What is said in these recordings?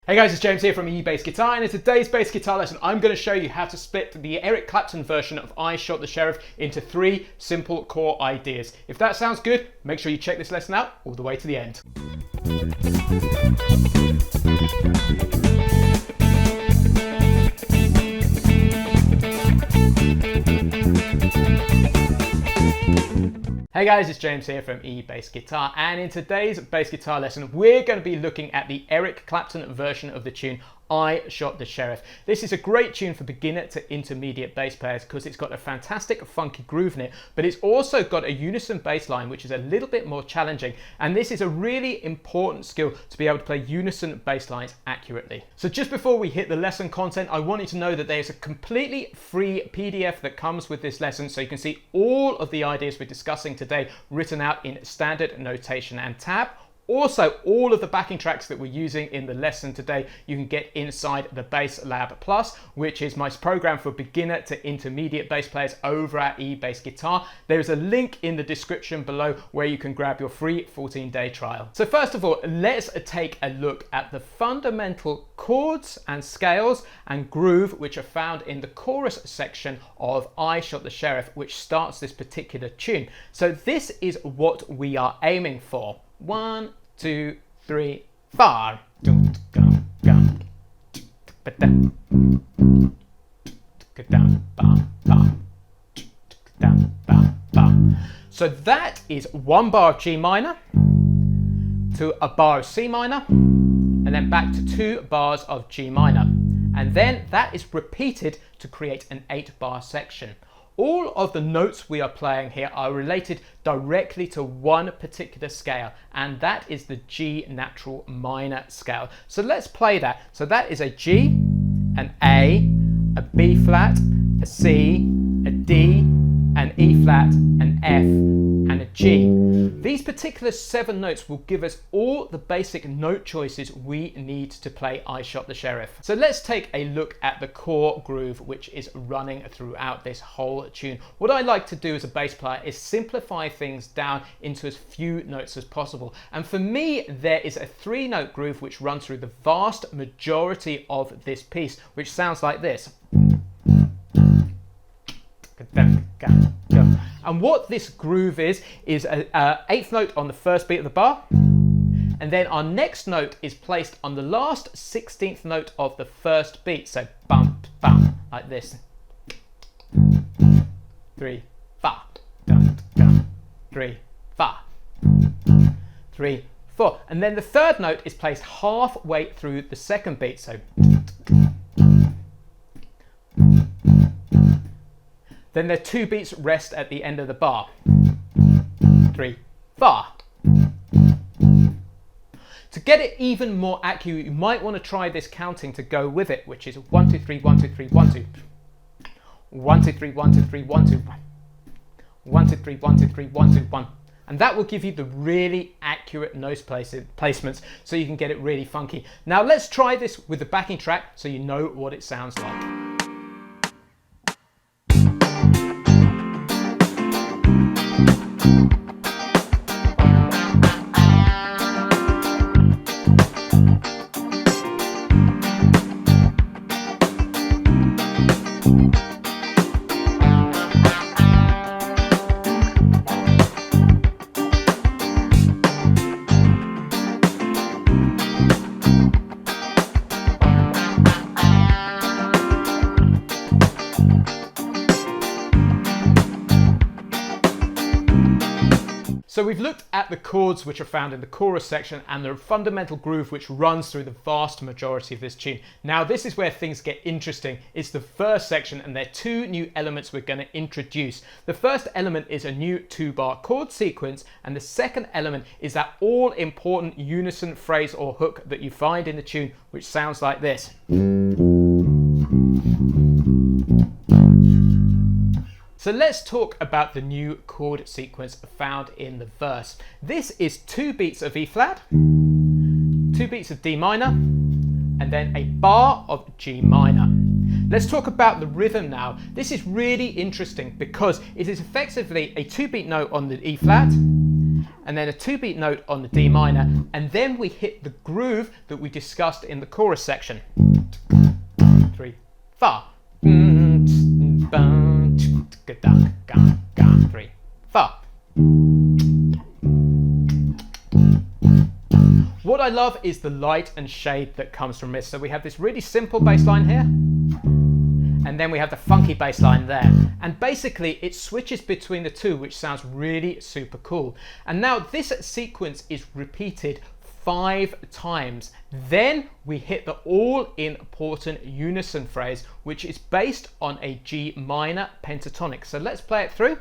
Hey guys, it's James here from eBassGuitar, and in today's bass guitar lesson I'm going to show you how to split the Eric Clapton version of I Shot the Sheriff into 3 simple core ideas. If that sounds good, make sure you check this lesson out all the way to the end. Hey guys, it's James here from eBassGuitar, and in today's bass guitar lesson we're going to be looking at the Eric Clapton version of the tune I Shot the Sheriff. This is a great tune for beginner to intermediate bass players because it's got a fantastic funky groove in it, but it's also got a unison bass line which is a little bit more challenging, and this is a really important skill to be able to play unison bass lines accurately. So just before we hit the lesson content, I want you to know that there's a completely free PDF that comes with this lesson, so you can see all of the ideas we're discussing today written out in standard notation and tab. Also, all of the backing tracks that we're using in the lesson today, you can get inside the Bass Lab Plus, which is my program for beginner to intermediate bass players over at eBassGuitar. There's a link in the description below where you can grab your free 14-day trial. So first of all, let's take a look at the fundamental chords and scales and groove which are found in the chorus section of I Shot the Sheriff, which starts this particular tune. So this is what we are aiming for. 1, 2, 3, 4. So that is 1 bar of G minor to a bar of C minor, and then back to 2 bars of G minor. And then that is repeated to create an 8-bar section. All of the notes we are playing here are related directly to one particular scale, and that is the G natural minor scale. So let's play that. So that is a G, an A B flat, a C, a D, an E flat, an F, and a G. These particular 7 notes will give us all the basic note choices we need to play I Shot the Sheriff. So let's take a look at the core groove which is running throughout this whole tune. What I like to do as a bass player is simplify things down into as few notes as possible. And for me, there is a 3-note groove which runs through the vast majority of this piece, which sounds like this. And what this groove is an 8th note on the first beat of the bar, and then our next note is placed on the last 16th note of the first beat. So bump, bump, like this. 3, 4, 3, 4, 3, 4. And then the 3rd note is placed halfway through the 2nd beat. So then the 2 beats rest at the end of the bar. 3, 4. To get it even more accurate, you might want to try this counting to go with it, which is 1, 2, 3, 1, 2, 3, 1, 2. 1, 2, 3, 1, 2, 3, 1, 2, 1. 1, 2, 3, 1, 2, 3, 1, 2, 1. And that will give you the really accurate note placements so you can get it really funky. Now let's try this with the backing track so you know what it sounds like. So we've looked at the chords which are found in the chorus section and the fundamental groove which runs through the vast majority of this tune. Now this is where things get interesting. It's the first section, and there are 2 new elements we're going to introduce. The first element is a new 2-bar chord sequence, and the second element is that all important unison phrase or hook that you find in the tune, which sounds like this. So let's talk about the new chord sequence found in the verse. This is 2 beats of E flat, 2 beats of D minor, and then a bar of G minor. Let's talk about the rhythm now. This is really interesting because it is effectively a 2-beat note on the E flat, and then a 2-beat note on the D minor, and then we hit the groove that we discussed in the chorus section. 3, fa. 3, fa. What I love is the light and shade that comes from this. So we have this really simple bass line here, and then we have the funky bass line there. And basically it switches between the two, which sounds really super cool. And now this sequence is repeated 5 times. Then we hit the all-important unison phrase, which is based on a G minor pentatonic. So let's play it through.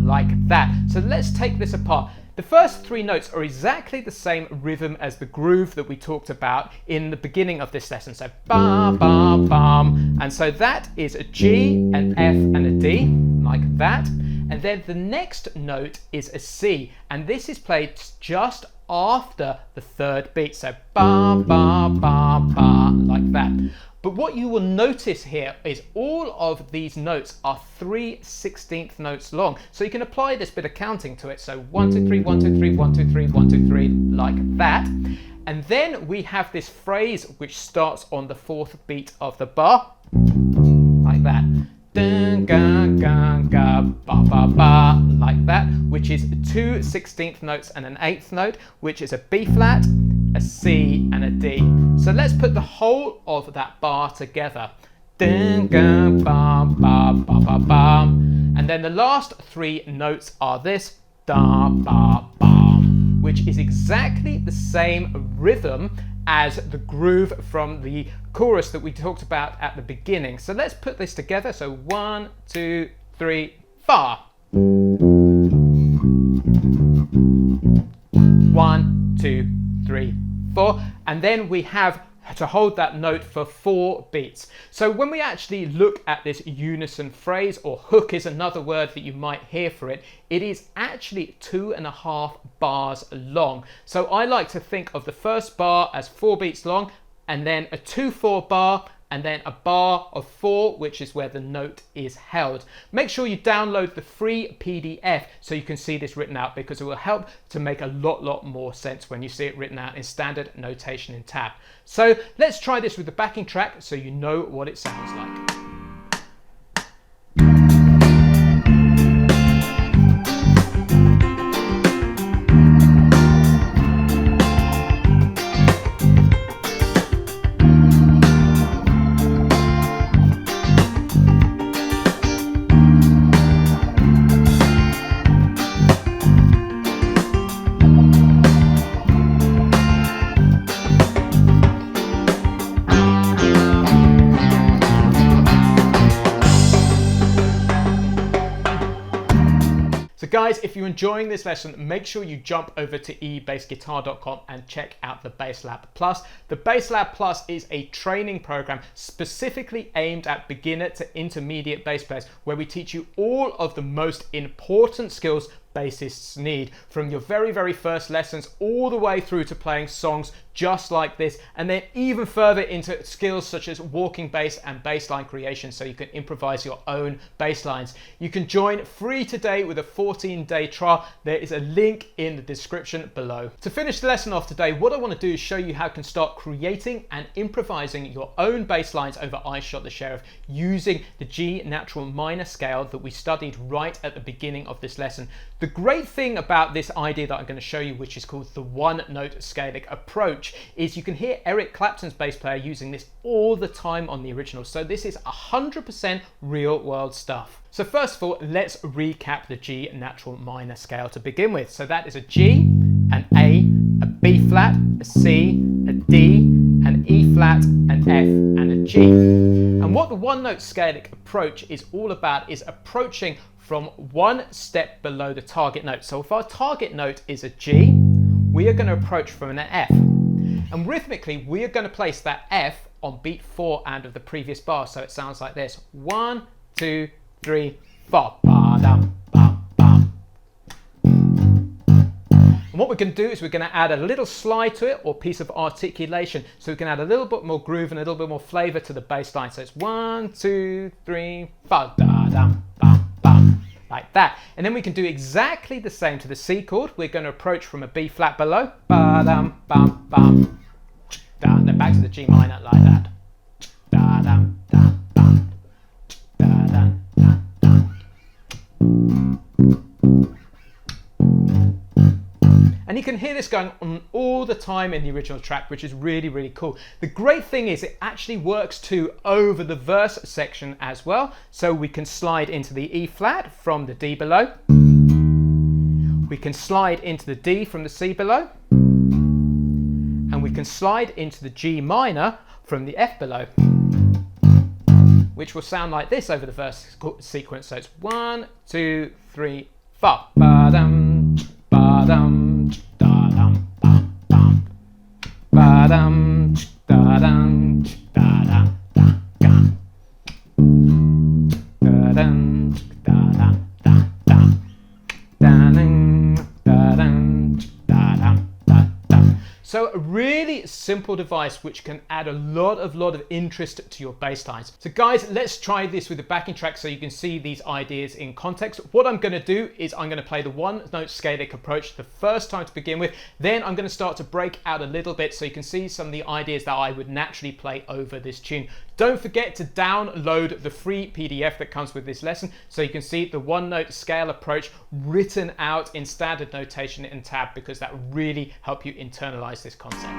Like that. So let's take this apart. The first 3 notes are exactly the same rhythm as the groove that we talked about in the beginning of this lesson. So ba ba bum, and so that is a G, an F and a D, like that. And then the next note is a C, and this is played just after the 3rd beat. So ba ba ba ba, like that. But what you will notice here is all of these notes are 3/16 notes long. So you can apply this bit of counting to it. So 1, 2, 3, 1, 2, 3, 1, 2, 3, 1, 2, 3, like that. And then we have this phrase which starts on the 4th beat of the bar, like that. Dun, ga, ga, ga, ba, ba, ba, like that, which is 2/16 notes and an 8th note, which is a B flat, a C and a D. So let's put the whole of that bar together. Dun, ga, ba, ba, ba, ba, ba. And then the last 3 notes are this, da, ba, ba, which is exactly the same rhythm as the groove from the chorus that we talked about at the beginning. So let's put this together. So 1, 2, 3, fa. 1, 2, 3, 4. And then we have to hold that note for 4 beats. So when we actually look at this unison phrase, or hook is another word that you might hear for it, it is actually 2.5 bars long. So I like to think of the first bar as 4 beats long, and then a 2/4 bar, and then a bar of 4, which is where the note is held. Make sure you download the free PDF so you can see this written out, because it will help to make a lot more sense when you see it written out in standard notation in tab. So let's try this with the backing track so you know what it sounds like. Guys, if you're enjoying this lesson, make sure you jump over to eBassGuitar.com and check out the Bass Lab Plus. The Bass Lab Plus is a training program specifically aimed at beginner to intermediate bass players, where we teach you all of the most important skills bassists need, from your very first lessons all the way through to playing songs just like this, and then even further into skills such as walking bass and bass line creation, so you can improvise your own bass lines. You can join free today with a 14-day trial. There is a link in the description below. To finish the lesson off today, what I want to do is show you how you can start creating and improvising your own bass lines over I Shot the Sheriff using the G natural minor scale that we studied right at the beginning of this lesson. The great thing about this idea that I'm going to show you, which is called the one-note scaling approach, is you can hear Eric Clapton's bass player using this all the time on the original. So this is 100% real-world stuff. So first of all, let's recap the G natural minor scale to begin with. So that is a G, an A, a B flat, a C, a D, an E flat, an F, and a G. And what the one-note scaling approach is all about is approaching from one step below the target note. So if our target note is a G, we are going to approach from an F. And rhythmically, we are going to place that F on beat 4 and of the previous bar. So it sounds like this. 1, 2, 3, 4. Ba-dum, bum, bum. And what we're going to do is we're going to add a little slide to it, or piece of articulation, so we can add a little bit more groove and a little bit more flavor to the bass line. So it's 1, 2, 3, 4. Da-dum, bum, bum. like that. And then we can do exactly the same to the C chord. We're going to approach from a B flat below, ba-dum, bum, bum, and then back to the G minor like that. Da-dum, dum, dum, da-dum, dum, dum. And you can hear this going on all the time in the original track, which is really, really cool. The great thing is it actually works too over the verse section as well. So we can slide into the E flat from the D below. We can slide into the D from the C below. And we can slide into the G minor from the F below, which will sound like this over the verse sequence. So it's 1, 2, 3, 4. Ba-dum, ba-dum, da-dum, bum, bum. Ba-dum, da-dum, da-dum, dum, dum. Da-dum, da-dum, dum, dum. Da-dum, da-dum, da-dum, dum, dum. So a really simple device which can add a lot of interest to your bass lines. So guys, let's try this with the backing track so you can see these ideas in context. What I'm going to do is I'm going to play the one note scalic approach the first time to begin with. Then I'm going to start to break out a little bit so you can see some of the ideas that I would naturally play over this tune. Don't forget to download the free PDF that comes with this lesson so you can see the one note scale approach written out in standard notation and tab, because that will really help you internalize this concept.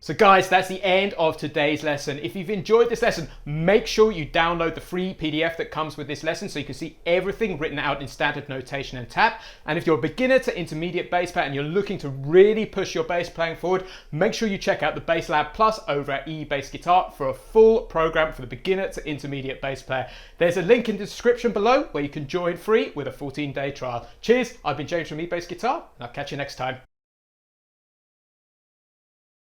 So guys, that's the end of today's lesson. If you've enjoyed this lesson, make sure you download the free PDF that comes with this lesson so you can see everything written out in standard notation and tab. And if you're a beginner to intermediate bass player and you're looking to really push your bass playing forwad, make sure you check out the Bass Lab Plus over at eBassGuitar for a full program for the beginner to intermediate bass player. There's a link in the description below where you can join free with a 14-day trial. Cheers, I've been James from eBassGuitar, and I'll catch you next time.